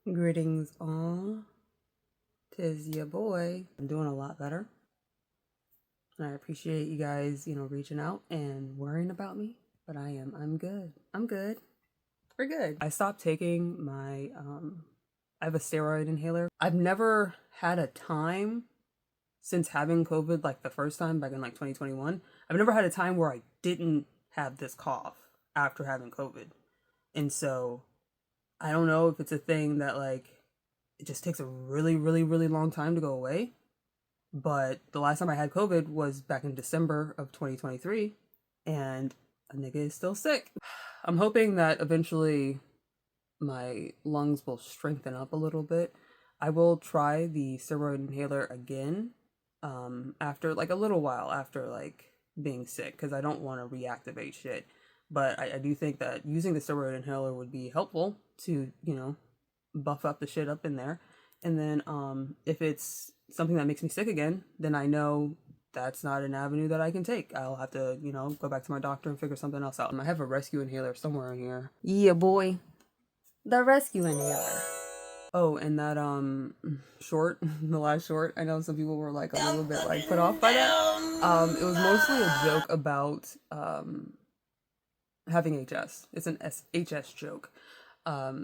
Greetings all, 'tis your boy. I'm doing a lot better. And I appreciate you guys, reaching out and worrying about me. But I'm good. I'm good. We're good. I stopped taking my, I have a steroid inhaler. I've never had a time since having COVID, like the first time back in like 2021. I've never had a time where I didn't have this cough after having COVID. And so I don't know if it's a thing that like it just takes a really, really, really long time to go away. But the last time I had COVID was back in December of 2023, and a nigga is still sick. I'm hoping that eventually my lungs will strengthen up a little bit. I will try the steroid inhaler again after like a little while after like being sick because I don't want to reactivate shit. But I do think that using the steroid inhaler would be helpful to, buff up the shit up in there. And then if it's something that makes me sick again, then I know that's not an avenue that I can take. I'll have to, go back to my doctor and figure something else out. I have a rescue inhaler somewhere in here. Yeah, boy. The rescue inhaler. Oh, and that short, the last short, I know some people were like a little bit like put off by that. It was mostly a joke about having HS. It's an HS joke.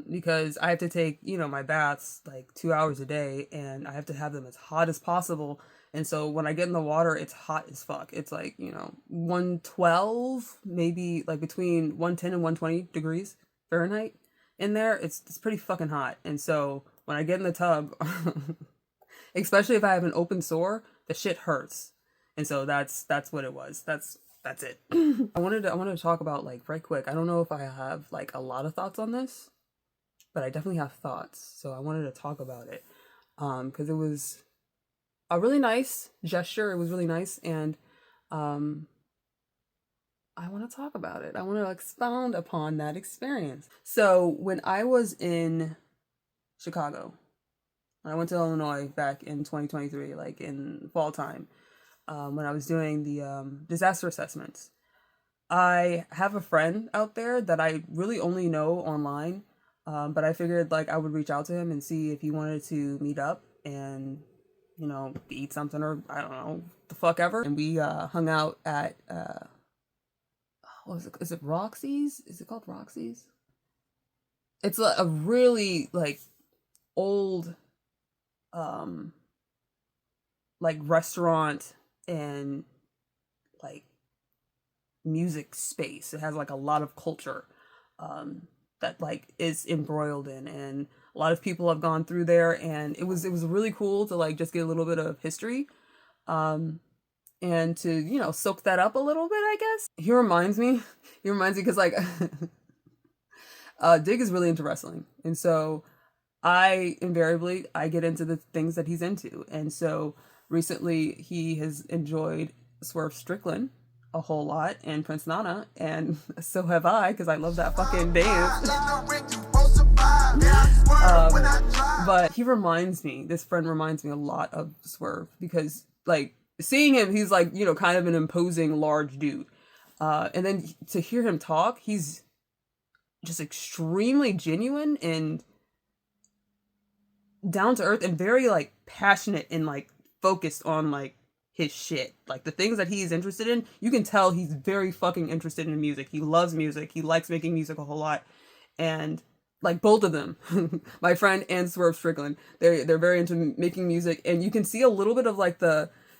Because I have to take, my baths like 2 hours a day and I have to have them as hot as possible. And so when I get in the water, it's hot as fuck. It's like, 112, maybe like between 110 and 120 degrees Fahrenheit in there. It's pretty fucking hot. And so when I get in the tub, especially if I have an open sore, the shit hurts. And so that's what it was. That's it. I wanted to talk about like right quick. I don't know if I have like a lot of thoughts on this, but I definitely have thoughts. So I wanted to talk about it because it was a really nice gesture. It was really nice, and I want to talk about it. I want to expound upon that experience. So when I was in Chicago, I went to Illinois back in 2023, like in fall time. When I was doing the disaster assessments. I have a friend out there that I really only know online, but I figured like I would reach out to him and see if he wanted to meet up and, eat something or I don't know, the fuck ever. And we hung out at, what is it? Is it Roxy's? Is it called Roxy's? It's a really like old, like restaurant and like music space. It has like a lot of culture that like is embroiled in, and a lot of people have gone through there, and it was really cool to like just get a little bit of history and to soak that up a little bit, I guess. He reminds me because like Dig is really into wrestling, and so I get into the things that he's into, and so recently he has enjoyed Swerve Strickland a whole lot and Prince Nana, and so have I because I love that fucking dance. But this friend reminds me a lot of Swerve because like seeing him, he's like, kind of an imposing large dude. And then to hear him talk, he's just extremely genuine and down to earth and very like passionate and like focused on like his shit, like the things that he's interested in. You can tell he's very fucking interested in music. He loves music. He likes making music a whole lot. And like both of them, my friend and Swerve Strickland, they're very into making music, and you can see a little bit of like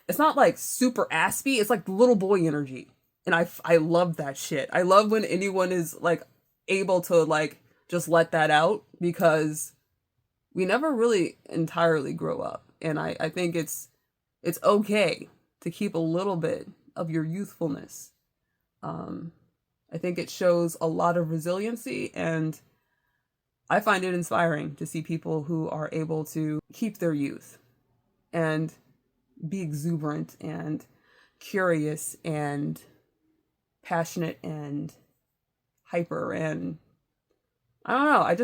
it's not like super aspy, it's like little boy energy. And I love that shit. I love when anyone is like able to like just let that out because we never really entirely grow up. And I think it's okay to keep a little bit of your youthfulness. I think it shows a lot of resiliency, and I find it inspiring to see people who are able to keep their youth and be exuberant and curious and passionate and hyper, and I don't know, I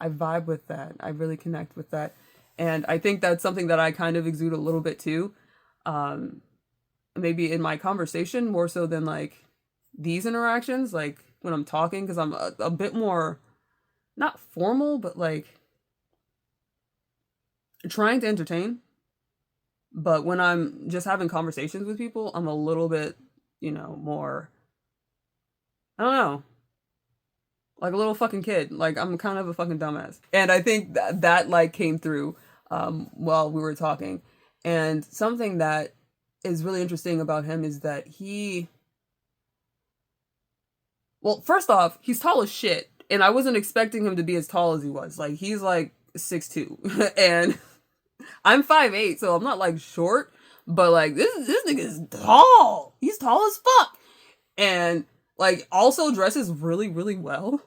vibe with that. I really connect with that. And I think that's something that I kind of exude a little bit too. Maybe in my conversation more so than like these interactions, like when I'm talking, because I'm a bit more not formal, but like trying to entertain. But when I'm just having conversations with people, I'm a little bit, more, I don't know, like a little fucking kid. Like I'm kind of a fucking dumbass. And I think that like came through while we were talking. And something that is really interesting about him is that well, first off, he's tall as shit. And I wasn't expecting him to be as tall as he was. Like he's like 6'2". And I'm 5'8", so I'm not like short, but like this nigga is tall. He's tall as fuck. And like also dresses really, really well.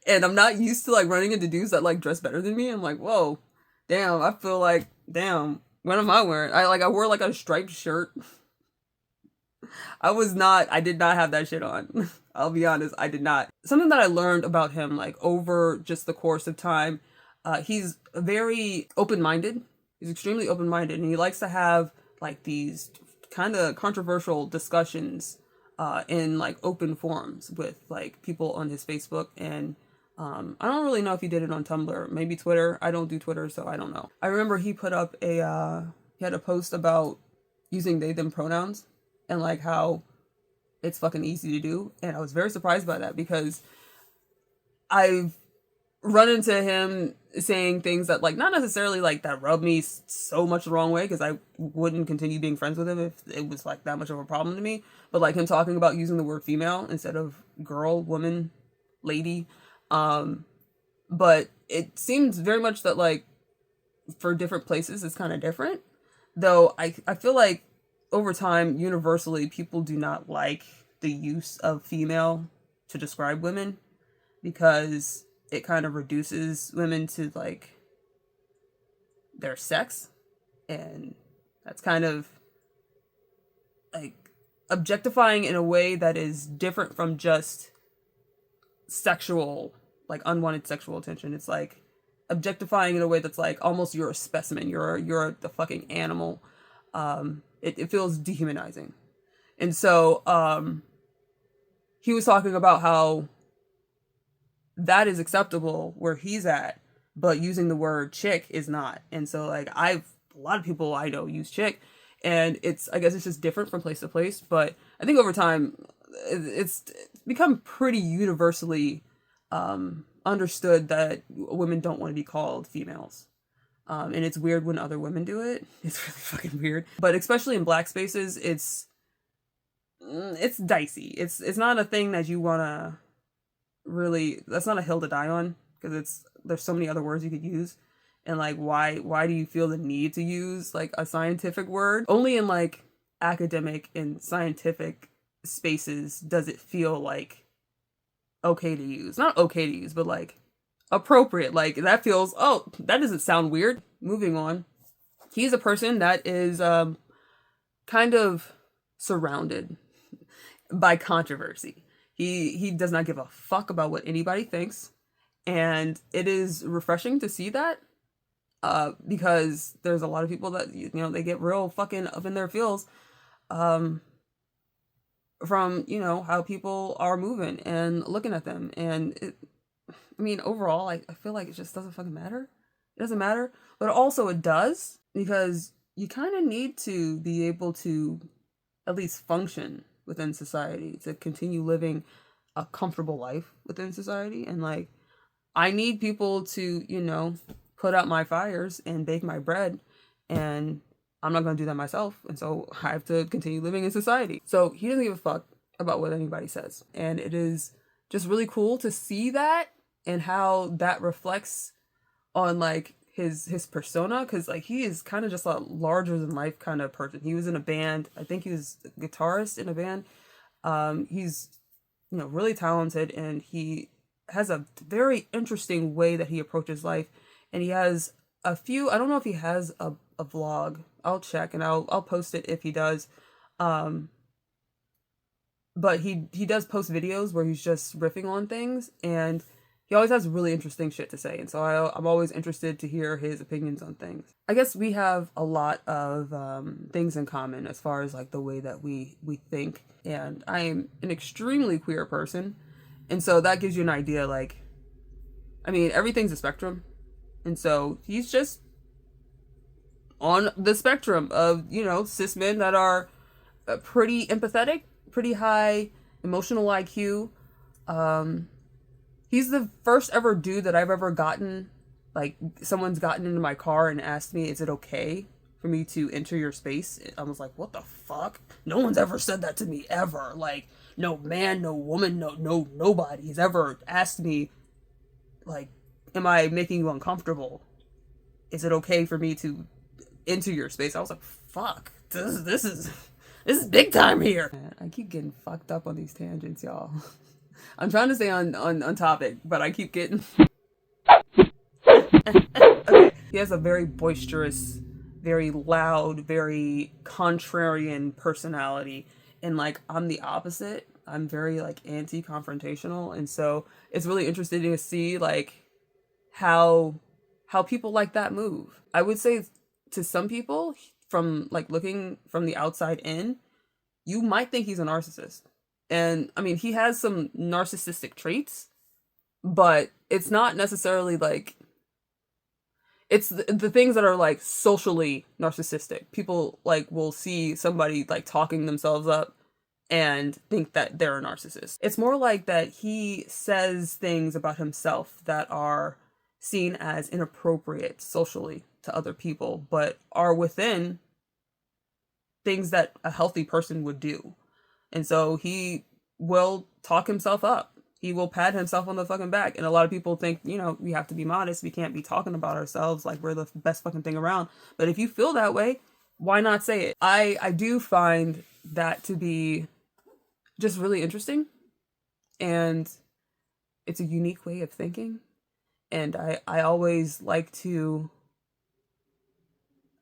And I'm not used to like running into dudes that like dress better than me. I'm like, whoa, damn, I feel like, damn, what am I wearing? I wore like a striped shirt. I did not have that shit on. I'll be honest, I did not. Something that I learned about him, like over just the course of time, he's very open-minded. He's extremely open-minded, and he likes to have like these kind of controversial discussions in like open forums with like people on his Facebook. And I don't really know if he did it on Tumblr, maybe Twitter. I don't do Twitter, so I don't know. I remember he put up he had a post about using they them pronouns and like how it's fucking easy to do. And I was very surprised by that because I've run into him saying things that like not necessarily like that rub me so much the wrong way, because I wouldn't continue being friends with him if it was like that much of a problem to me. But like him talking about using the word female instead of girl, woman, lady. But it seems very much that like for different places it's kind of different. Though I feel like over time, universally, people do not like the use of female to describe women because it kind of reduces women to like their sex. And that's kind of like objectifying in a way that is different from just sexual, like unwanted sexual attention. It's like objectifying in a way that's like almost you're a specimen, you're the fucking animal. It feels dehumanizing. And so he was talking about how that is acceptable where he's at, but using the word chick is not. And so like a lot of people I know use chick, and I guess it's just different from place to place. But I think over time it's become pretty universally understood that women don't want to be called females. And it's weird when other women do it. It's really fucking weird. But especially in black spaces, it's dicey. It's not a thing that you wanna really. That's not a hill to die on, because there's so many other words you could use. And like why do you feel the need to use like a scientific word? Only in like academic and scientific spaces does it feel like okay to use. Not okay to use, but like appropriate. Like that feels, oh, that doesn't sound weird. Moving on. He's a person that is kind of surrounded by controversy. He does not give a fuck about what anybody thinks, and it is refreshing to see that because there's a lot of people that they get real fucking up in their feels from how people are moving and looking at them. And overall, I feel like it just doesn't fucking matter. It doesn't matter. But also it does, because you kind of need to be able to at least function within society to continue living a comfortable life within society. And like, I need people to, put out my fires and bake my bread. And I'm not going to do that myself. And so I have to continue living in society. So he doesn't give a fuck about what anybody says. And it is just really cool to see that and how that reflects on like his persona, because like he is kind of just a larger than life kind of person. He was in a band. I think he was a guitarist in a band. He's really talented, and he has a very interesting way that he approaches life. And he has a few, I don't know if he has a vlog. I'll check and I'll post it if he does. But he does post videos where he's just riffing on things, and he always has really interesting shit to say. And so I'm always interested to hear his opinions on things. I guess we have a lot of things in common as far as like the way that we think. And I am an extremely queer person. And so that gives you an idea, like, I mean, everything's a spectrum. And so he's just on the spectrum of, cis men that are pretty empathetic, pretty high emotional IQ. Um, he's the first ever dude that I've ever gotten, like, someone's gotten into my car and asked me, is it okay for me to enter your space? I was like, what the fuck? No one's ever said that to me, ever. Like, no man, no woman, nobody has ever asked me, like, am I making you uncomfortable? Is it okay for me to enter your space? I was like, fuck, this is big time here. Man, I keep getting fucked up on these tangents, y'all. I'm trying to stay on topic, but I keep getting okay. He has a very boisterous, very loud, very contrarian personality. And like, I'm the opposite. I'm very like anti-confrontational. And so it's really interesting to see like how people like that move. I would say to some people, from like looking from the outside in, you might think he's a narcissist. And I mean, he has some narcissistic traits, but it's not necessarily like, it's the things that are like socially narcissistic. People like will see somebody like talking themselves up and think that they're a narcissist. It's more like that he says things about himself that are seen as inappropriate socially to other people, but are within things that a healthy person would do. And so he will talk himself up. He will pat himself on the fucking back. And a lot of people think, we have to be modest. We can't be talking about ourselves like we're the best fucking thing around. But if you feel that way, why not say it? I do find that to be just really interesting. And it's a unique way of thinking. And I always like to,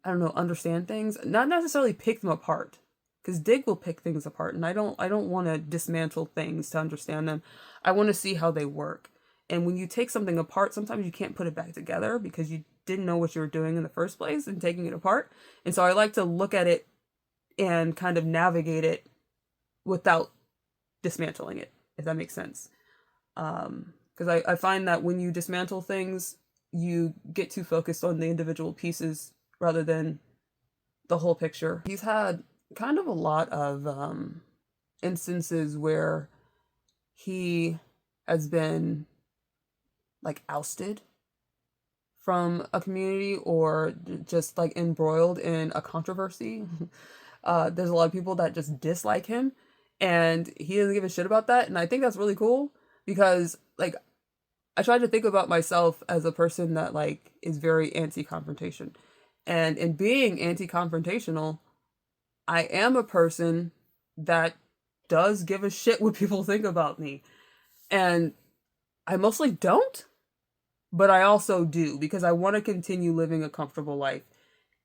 I don't know, understand things. Not necessarily pick them apart. Because Dig will pick things apart, and I don't want to dismantle things to understand them. I want to see how they work. And when you take something apart, sometimes you can't put it back together because you didn't know what you were doing in the first place and taking it apart. And so I like to look at it and kind of navigate it without dismantling it, if that makes sense. Because I find that when you dismantle things, you get too focused on the individual pieces rather than the whole picture. He's had kind of a lot of instances where he has been like ousted from a community or just like embroiled in a controversy. There's a lot of people that just dislike him and he doesn't give a shit about that. And I think that's really cool because like I try to think about myself as a person that like is very anti-confrontation. And in being anti-confrontational, I am a person that does give a shit what people think about me. And I mostly don't, but I also do because I want to continue living a comfortable life.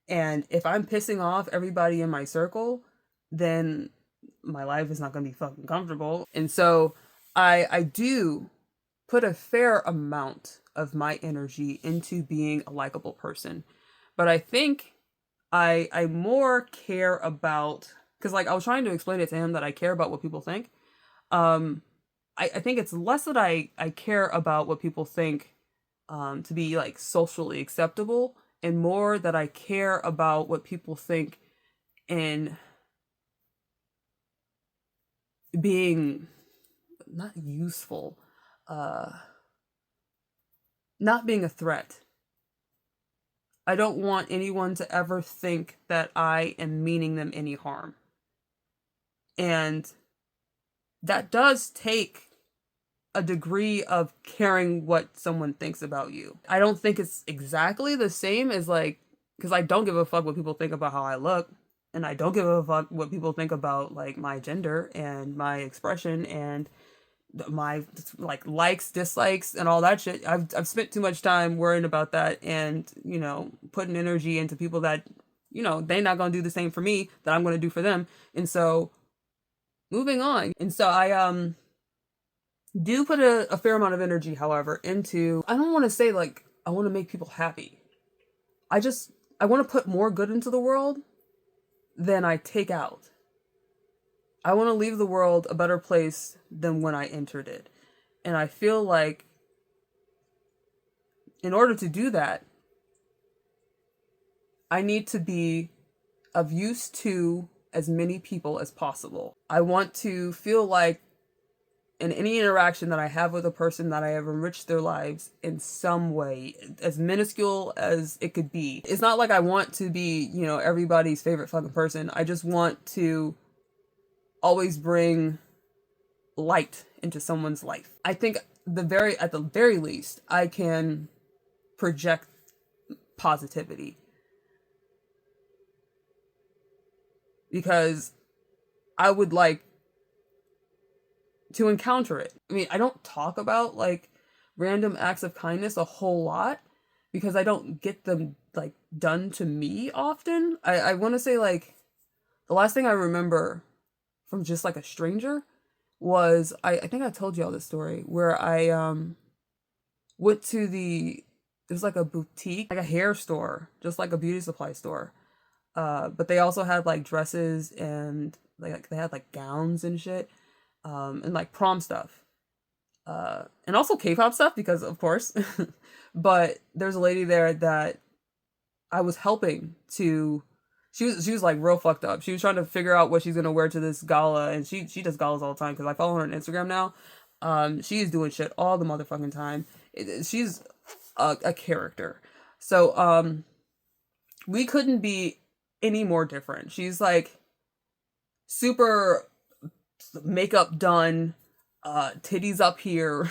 And if I'm pissing off everybody in my circle, then my life is not going to be fucking comfortable. And so I do put a fair amount of my energy into being a likable person. But I think I more care about, because like I was trying to explain it to him that I care about what people think. I think it's less that I care about what people think to be like socially acceptable, and more that I care about what people think in being not useful, not being a threat. I don't want anyone to ever think that I am meaning them any harm. And that does take a degree of caring what someone thinks about you. I don't think it's exactly the same as like, because I don't give a fuck what people think about how I look. And I don't give a fuck what people think about like my gender and my expression and my like likes, dislikes, and all that shit. I've spent too much time worrying about that and, putting energy into people that, they're not going to do the same for me that I'm going to do for them. And so moving on. And so I do put a fair amount of energy, however, into, I don't want to say like I want to make people happy. I want to put more good into the world than I take out. I want to leave the world a better place than when I entered it. And I feel like in order to do that, I need to be of use to as many people as possible. I want to feel like in any interaction that I have with a person that I have enriched their lives in some way, as minuscule as it could be. It's not like I want to be, you know, everybody's favorite fucking person. I just want to always bring light into someone's life. I think at the very least, I can project positivity. Because I would like to encounter it. I mean, I don't talk about like random acts of kindness a whole lot because I don't get them like done to me often. I want to say like the last thing I remember from just like a stranger was I think I told you all this story where I went to it was like a boutique, like a hair store, just like a beauty supply store. But they also had like dresses and like they had like gowns and shit. And like prom stuff. And also K-pop stuff because of course. But there's a lady there that I was helping to she was like real fucked up. She was trying to figure out what she's gonna wear to this gala, and she does galas all the time because I follow her on Instagram now. She is doing shit all the motherfucking time. She's a character. So we couldn't be any more different. She's like super makeup done, titties up here.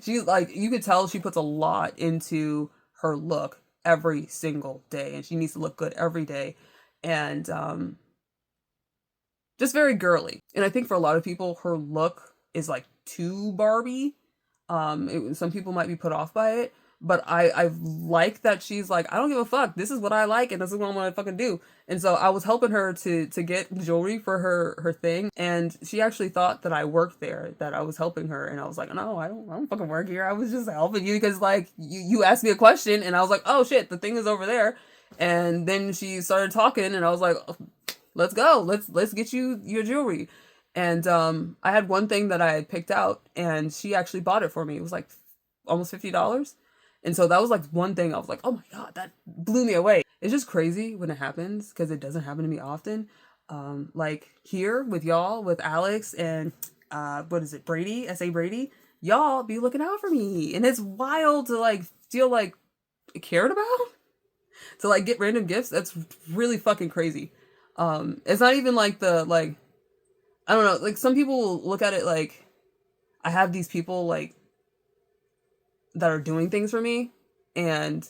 She's like, you could tell she puts a lot into her look every single day, and she needs to look good every day, and just very girly. And I think for a lot of people, her look is like too Barbie. Some people might be put off by it, but I like that she's like, I don't give a fuck. This is what I like, and this is what I'm gonna fucking do. And so I was helping her to get jewelry for her thing, and she actually thought that I worked there, that I was helping her, and I was like, no, I don't fucking work here. I was just helping you because like you asked me a question, and I was like, oh shit, the thing is over there. And then she started talking, and I was like, let's go, let's get you your jewelry. And I had one thing that I had picked out, and she actually bought it for me. It was like almost $50. And so that was like one thing I was like, oh my God, that blew me away. It's just crazy when it happens because it doesn't happen to me often. Like here with y'all, with Alex and what is it, Brady, S.A. Brady, y'all be looking out for me. And it's wild to like feel like cared about, to like get random gifts. That's really fucking crazy. It's not even like I don't know, like some people look at it like I have these people like that are doing things for me and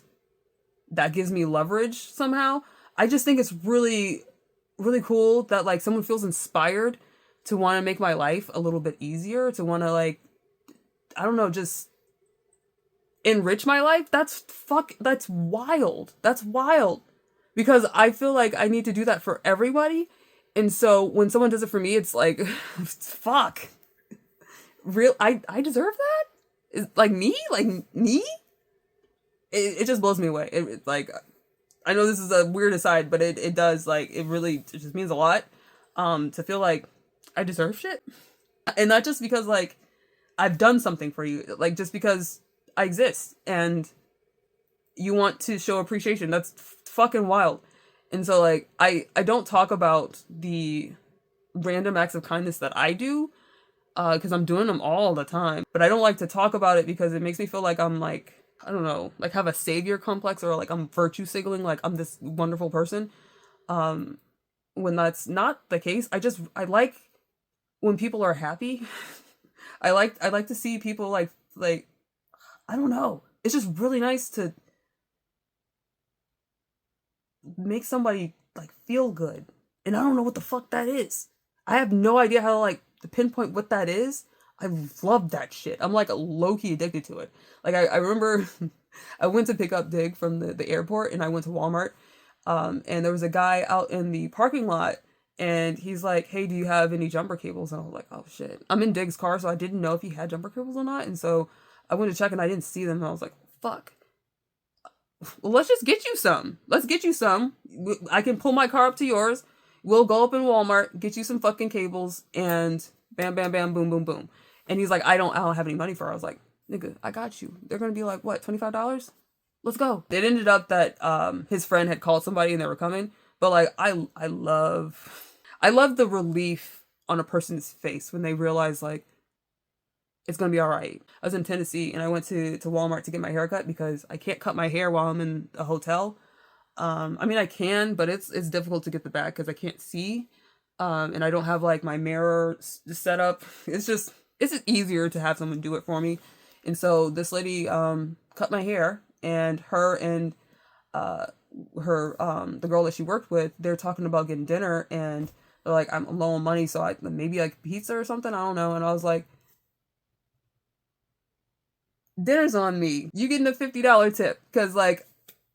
that gives me leverage somehow. I just think it's really, really cool that like someone feels inspired to want to make my life a little bit easier, to want to like, I don't know, just enrich my life. That's wild. That's wild. Because I feel like I need to do that for everybody. And so when someone does it for me, it's like, fuck. I deserve that? Like me? It just blows me away. It like, I know this is a weird aside, but it does, like, it just means a lot, to feel like I deserve shit. And not just because, like, I've done something for you, like, just because I exist and you want to show appreciation. That's fucking wild. And so, like, I don't talk about the random acts of kindness that I do, because I'm doing them all the time. But I don't like to talk about it because it makes me feel like I'm like, I don't know, like have a savior complex, or like I'm virtue signaling, like I'm this wonderful person. When that's not the case. I like when people are happy. I like to see people like, I don't know. It's just really nice to make somebody like feel good. And I don't know what the fuck that is. I have no idea how to pinpoint what that is. I love that shit. I'm like low-key addicted to it. Like I remember I went to pick up Dig from the airport, and I went to Walmart. And there was a guy out in the parking lot, and he's like, hey, do you have any jumper cables? And I was like, oh shit. I'm in Dig's car, so I didn't know if he had jumper cables or not. And so I went to check and I didn't see them. And I was like, fuck. Well, let's just get you some. Let's get you some. I can pull my car up to yours. We'll go up in Walmart, get you some fucking cables, and bam, bam, bam, boom, boom, boom. And he's like, I don't have any money for her. I was like, nigga, I got you. They're gonna be like, what, $25? Let's go. It ended up that his friend had called somebody and they were coming. But like I love the relief on a person's face when they realize like it's gonna be all right. I was in Tennessee and I went to Walmart to get my hair cut because I can't cut my hair while I'm in a hotel. I mean I can, but it's difficult to get the back because I can't see. And I don't have like my mirror set up. It's just easier to have someone do it for me. And so this lady cut my hair, and her and the girl that she worked with, they're talking about getting dinner, and they're like, I'm low on money, so I maybe like pizza or something, I don't know. And I was like, dinner's on me. You getting a $50 tip, because like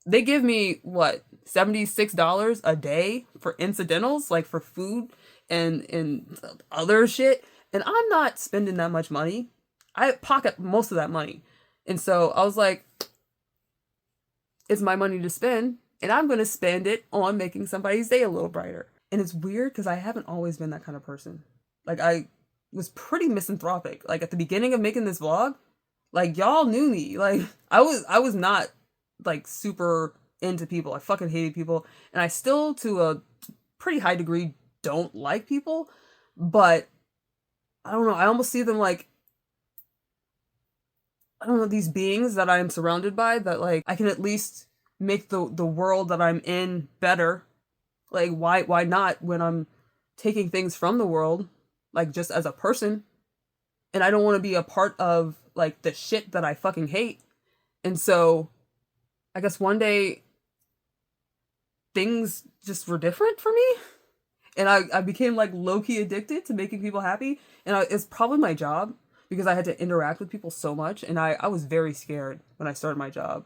they give me what, $76 a day for incidentals, like for food and other shit, and I'm not spending that much money. I pocket most of that money. And so I was like, it's my money to spend, and I'm going to spend it on making somebody's day a little brighter. And it's weird because I haven't always been that kind of person. Like I was pretty misanthropic. Like at the beginning of making this vlog, like y'all knew me. Like I was not like super into people. I fucking hated people. And I still, to a pretty high degree, don't like people. But I don't know. I almost see them like, I don't know, these beings that I'm surrounded by, that like I can at least make the world that I'm in better. Like why not when I'm taking things from the world, like just as a person, and I don't want to be a part of like the shit that I fucking hate. And so I guess one day things just were different for me, and I became like low-key addicted to making people happy. And it's probably my job, because I had to interact with people so much, and I was very scared when I started my job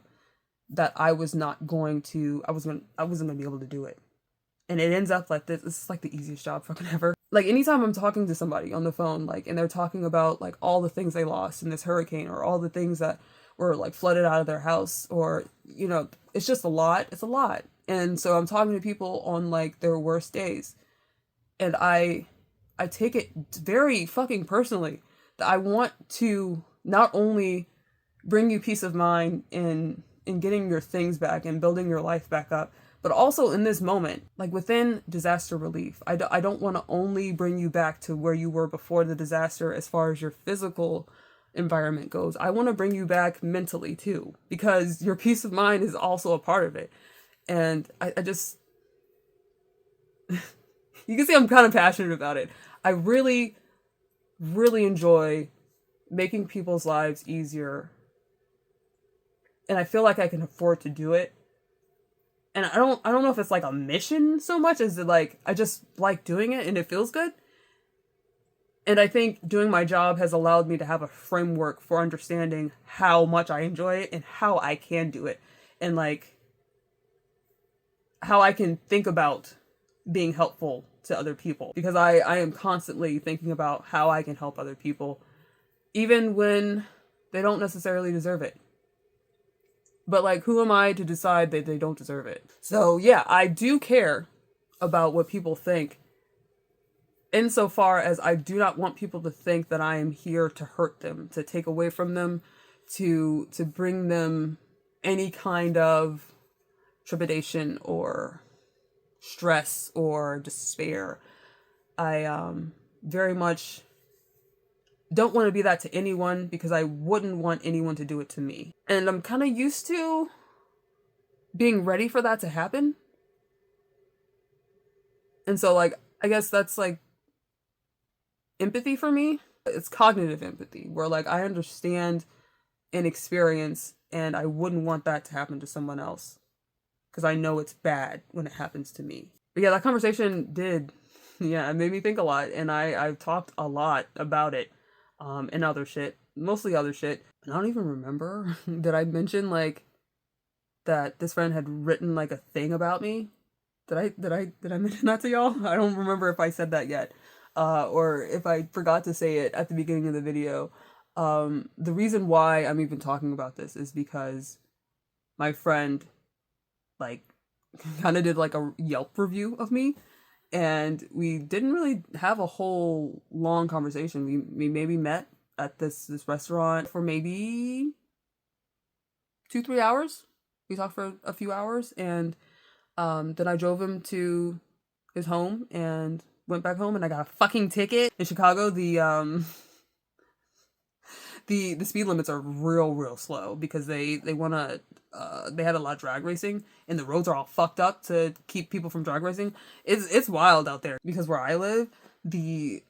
that I wasn't gonna be able to do it. And it ends up like this. This is like the easiest job fucking ever. Like anytime I'm talking to somebody on the phone, like, and they're talking about like all the things they lost in this hurricane, or all the things that were like flooded out of their house, or, you know, it's just a lot. It's a lot. And so I'm talking to people on like their worst days, and I take it very fucking personally that I want to not only bring you peace of mind in getting your things back and building your life back up, but also in this moment, like within disaster relief, I don't want to only bring you back to where you were before the disaster as far as your physical environment goes. I want to bring you back mentally too, because your peace of mind is also a part of it. And I just, you can see I'm kind of passionate about it. I really, really enjoy making people's lives easier. And I feel like I can afford to do it. And I don't know if it's like a mission so much as like I just like doing it and it feels good. And I think doing my job has allowed me to have a framework for understanding how much I enjoy it and how I can do it, and like how I can think about being helpful to other people, because I am constantly thinking about how I can help other people, even when they don't necessarily deserve it. But like, who am I to decide that they don't deserve it? So yeah, I do care about what people think, insofar as I do not want people to think that I am here to hurt them, to take away from them, to bring them any kind of trepidation or stress or despair. I very much don't want to be that to anyone, because I wouldn't want anyone to do it to me. And I'm kind of used to being ready for that to happen. And so like, I guess that's like empathy for me. It's cognitive empathy, where like I understand an experience and I wouldn't want that to happen to someone else, because I know it's bad when it happens to me. But yeah, that conversation did, yeah, it made me think a lot, and I've talked a lot about it, and other shit, mostly other shit. And I don't even remember, did I mention like that this friend had written like a thing about me? Did I mention that to y'all? I don't remember if I said that yet, or if I forgot to say it at the beginning of the video. The reason why I'm even talking about this is because my friend like kind of did like a Yelp review of me, and we didn't really have a whole long conversation. We maybe met at this restaurant for maybe 2-3 hours. We talked for a few hours, and then I drove him to his home and went back home, and I got a fucking ticket. In Chicago, the speed limits are real slow because they wanna they had a lot of drag racing, and the roads are all fucked up to keep people from drag racing. It's wild out there because where I live, the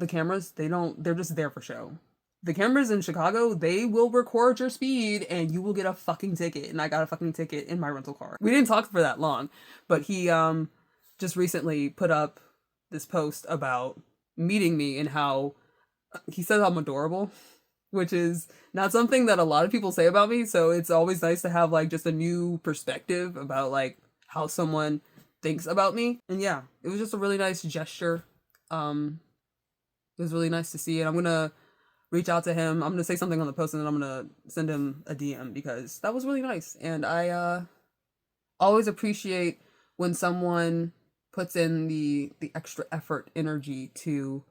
cameras, they're just there for show. The cameras in Chicago, they will record your speed and you will get a fucking ticket. And I got a fucking ticket in my rental car. We didn't talk for that long, but he just recently put up this post about meeting me and how he says I'm adorable, which is not something that a lot of people say about me. So it's always nice to have like just a new perspective about like how someone thinks about me. And yeah, it was just a really nice gesture. It was really nice to see it. I'm gonna reach out to him. I'm gonna say something on the post and then I'm gonna send him a DM because that was really nice. And I always appreciate when someone puts in the extra effort, energy to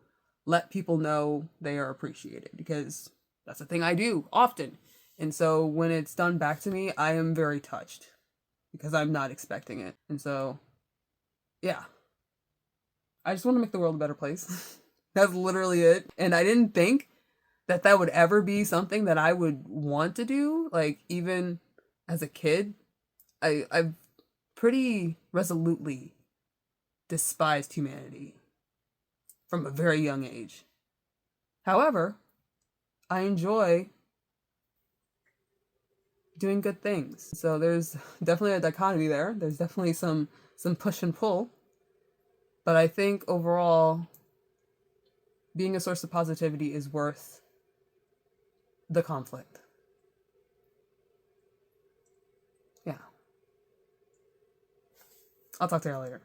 let people know they are appreciated, because that's a thing I do often. And so when it's done back to me, I am very touched because I'm not expecting it. And so, yeah, I just want to make the world a better place. That's literally it. And I didn't think that would ever be something that I would want to do. Like, even as a kid, I've pretty resolutely despised humanity from a very young age. However, I enjoy doing good things. So there's definitely a dichotomy there. There's definitely some push and pull. But I think overall, being a source of positivity is worth the conflict. Yeah. I'll talk to you later.